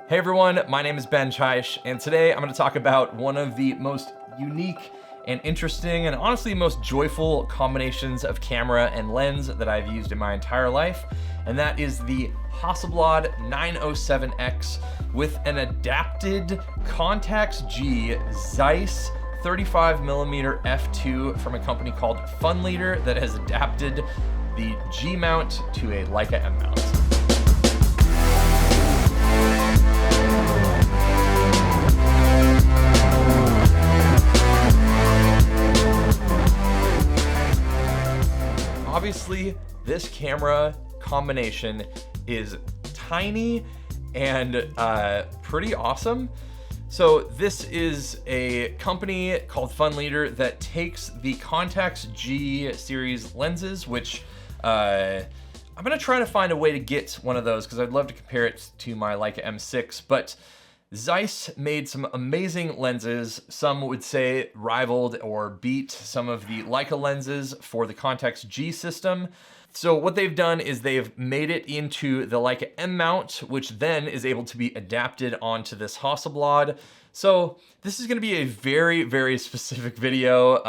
Hey everyone, my name is Ben Chaish, and today I'm going to talk about one of the most unique and interesting and honestly most joyful combinations of camera and lens that I've used in my entire life, and that is the Hasselblad 907X with an adapted Contax G Zeiss 35mm f2 from a company called Funleader that has adapted the G mount to a Leica M mount. Obviously, this camera combination is tiny and pretty awesome. So this is a company called Funleader that takes the Contax G series lenses, which I'm gonna try to find a way to get one of those because I'd love to compare it to my Leica M6, but Zeiss made some amazing lenses. Some would say rivaled or beat some of the Leica lenses for the Contax G system. So what they've done is they've made it into the Leica M mount, which then is able to be adapted onto this Hasselblad. So this is gonna be a very, very specific video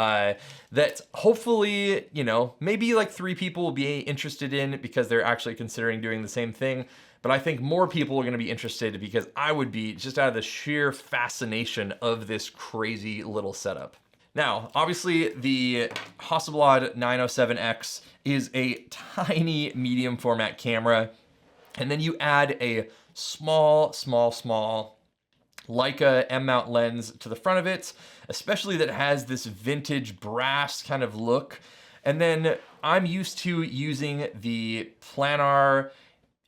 that hopefully, you know, maybe like 3 people will be interested in because they're actually considering doing the same thing. But I think more people are gonna be interested because I would be just out of the sheer fascination of this crazy little setup. Now, obviously the Hasselblad 907X is a tiny medium format camera. And then you add a small Leica M mount lens to the front of it, especially that has this vintage brass kind of look. And then I'm used to using the planar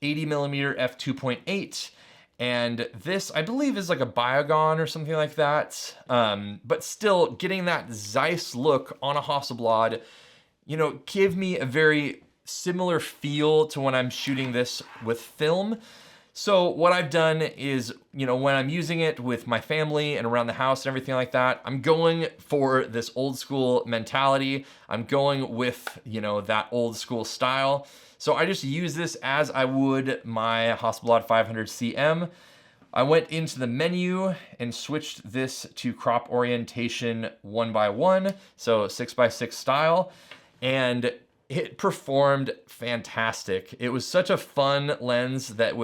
80mm f2.8, and this I believe is like a Biogon or something like that, but still getting that Zeiss look on a Hasselblad, you know, give me a very similar feel to when I'm shooting this with film. So what I've done is, you know, when I'm using it with my family and around the house and everything like that, I'm going for this old school mentality. I'm going with, you know, that old school style. So I just use this as I would my Hasselblad 500cm. I went into the menu and switched this to crop orientation 1:1, so 6:6 style, and it performed fantastic. It was such a fun lens that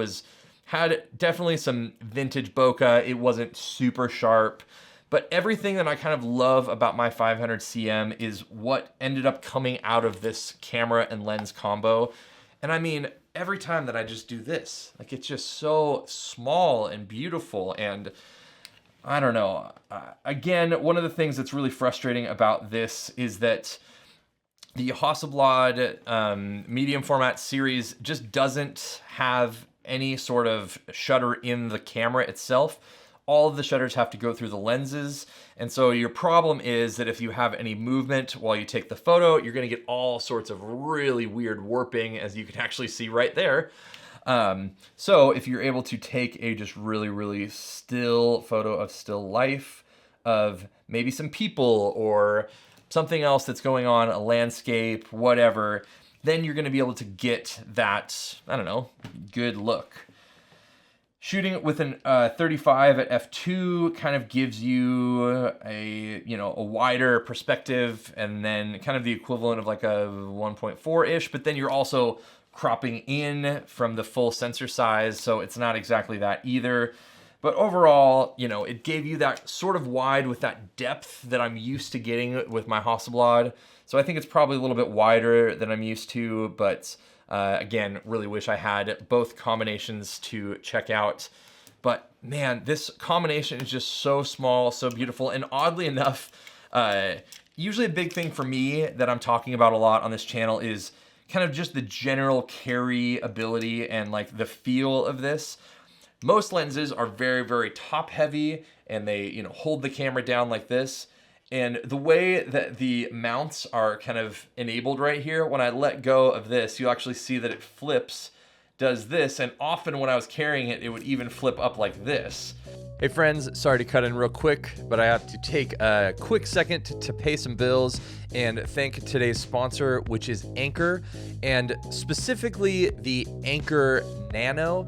had definitely some vintage bokeh. It wasn't super sharp, but everything that I kind of love about my 500cm is what ended up coming out of this camera and lens combo. And I mean, every time that I just do this, like it's just so small and beautiful, and I don't know. Again, one of the things that's really frustrating about this is that the Hasselblad medium format series just doesn't have any sort of shutter in the camera itself. All of the shutters have to go through the lenses. And so your problem is that if you have any movement while you take the photo, you're gonna get all sorts of really weird warping, as you can actually see right there. So if you're able to take a just really, really still photo of still life of maybe some people or something else that's going on, a landscape, whatever, then you're gonna be able to get that, I don't know, good look. Shooting it with an 35 at f2 kind of gives you a, you know, a wider perspective, and then kind of the equivalent of like a 1.4-ish, but then you're also cropping in from the full sensor size, so it's not exactly that either. But overall, you know, it gave you that sort of wide with that depth that I'm used to getting with my Hasselblad. So I think it's probably a little bit wider than I'm used to, but again, really wish I had both combinations to check out. But man, this combination is just so small, so beautiful, and oddly enough, usually a big thing for me that I'm talking about a lot on this channel is kind of just the general carry ability and like the feel of this. Most lenses are very, very top heavy, and they, you know, hold the camera down like this. And the way that the mounts are kind of enabled right here, when I let go of this, you'll actually see that it flips, does this, and often when I was carrying it, it would even flip up like this. Hey friends, sorry to cut in real quick, but I have to take a quick second to pay some bills and thank today's sponsor, which is Anker, and specifically the Anker Nano.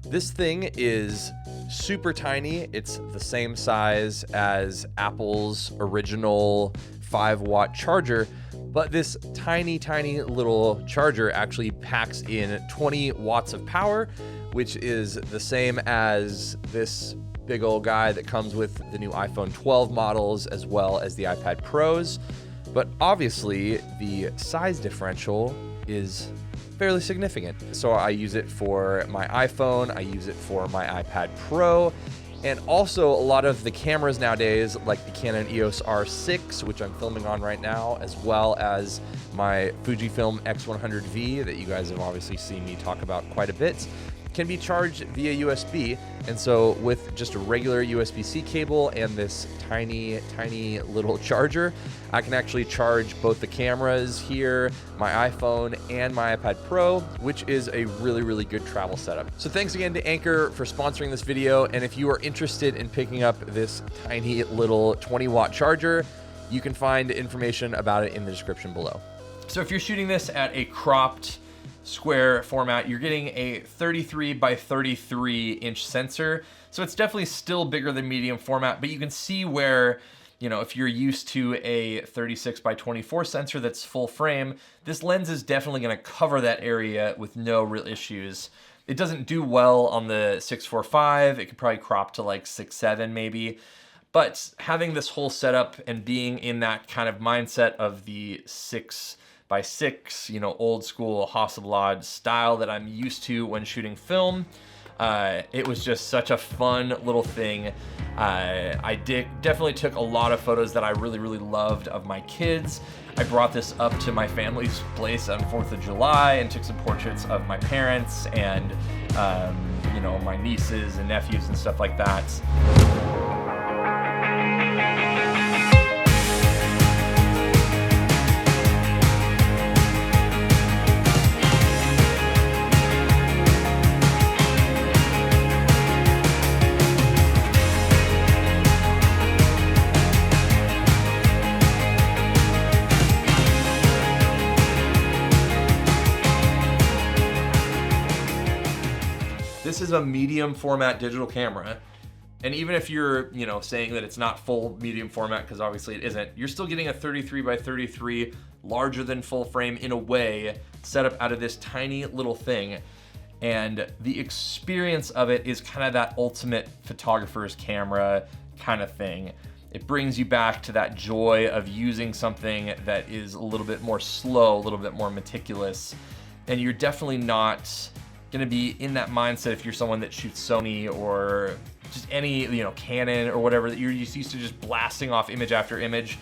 This thing is super tiny. It's the same size as Apple's original 5-watt charger, but this tiny, tiny little charger actually packs in 20 watts of power, which is the same as this big old guy that comes with the new iPhone 12 models as well as the iPad Pros. But obviously the size differential is fairly significant. So I use it for my iPhone, I use it for my iPad Pro, and also a lot of the cameras nowadays, like the Canon EOS R6, which I'm filming on right now, as well as my Fujifilm X100V that you guys have obviously seen me talk about quite a bit, can be charged via USB. And so with just a regular USB-C cable and this tiny, tiny little charger, I can actually charge both the cameras here, my iPhone, and my iPad Pro, which is a really, really good travel setup. So thanks again to Anker for sponsoring this video. And if you are interested in picking up this tiny little 20-watt charger, you can find information about it in the description below. So if you're shooting this at a cropped square format, you're getting a 33 by 33 inch sensor. So it's definitely still bigger than medium format, but you can see where, you know, if you're used to a 36 by 24 sensor that's full frame, this lens is definitely going to cover that area with no real issues. It doesn't do well on the 645. It could probably crop to like 6.7 maybe. But having this whole setup and being in that kind of mindset of the 6x6, you know, old school Hasselblad style that I'm used to when shooting film, it was just such a fun little thing. I definitely took a lot of photos that I really, really loved of my kids. I brought this up to my family's place on 4th of July and took some portraits of my parents and, you know, my nieces and nephews and stuff like that. This is a medium format digital camera. And even if you're, you know, saying that it's not full medium format, because obviously it isn't, you're still getting a 33 by 33 larger than full frame in a way set up out of this tiny little thing. And the experience of it is kind of that ultimate photographer's camera kind of thing. It brings you back to that joy of using something that is a little bit more slow, a little bit more meticulous. And you're definitely not gonna be in that mindset if you're someone that shoots Sony or just any, you know, Canon or whatever, that you're used to just blasting off image after image.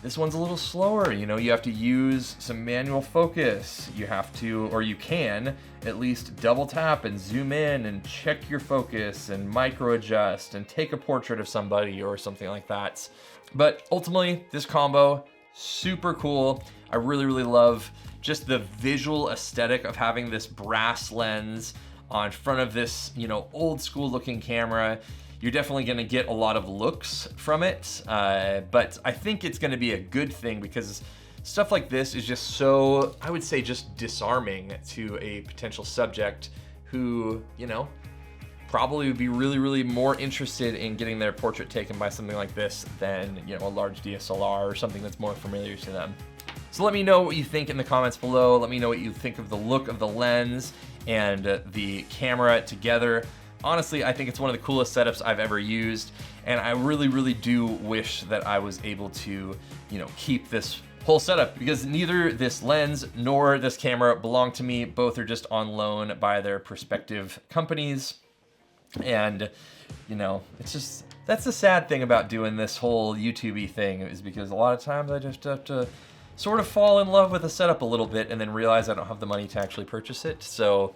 This one's a little slower, you know, you have to use some manual focus. You have to, or you can, at least double tap and zoom in and check your focus and micro adjust and take a portrait of somebody or something like that. But ultimately, this combo, super cool. I really, really love just the visual aesthetic of having this brass lens on front of this, you know, old school looking camera. You're definitely gonna get a lot of looks from it, but I think it's gonna be a good thing because stuff like this is just so, I would say, just disarming to a potential subject who, you know, probably would be really, really more interested in getting their portrait taken by something like this than, you know, a large DSLR or something that's more familiar to them. So let me know what you think in the comments below. Let me know what you think of the look of the lens and the camera together. Honestly, I think it's one of the coolest setups I've ever used, and I really, really do wish that I was able to, you know, keep this whole setup, because neither this lens nor this camera belong to me. Both are just on loan by their respective companies. And, you know, it's just, that's the sad thing about doing this whole YouTube-y thing, is because a lot of times I just have to sort of fall in love with the setup a little bit and then realize I don't have the money to actually purchase it. So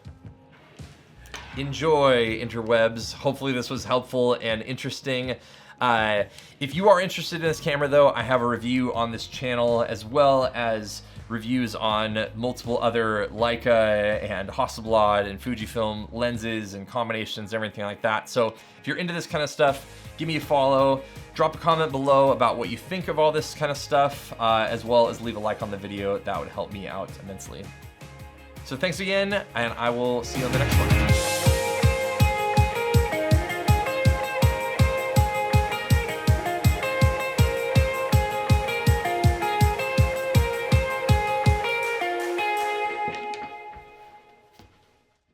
enjoy, interwebs. Hopefully this was helpful and interesting. If you are interested in this camera though, I have a review on this channel, as well as reviews on multiple other Leica and Hasselblad and Fujifilm lenses and combinations, everything like that. So if you're into this kind of stuff, give me a follow, drop a comment below about what you think of all this kind of stuff, as well as leave a like on the video. That would help me out immensely. So thanks again, and I will see you on the next one.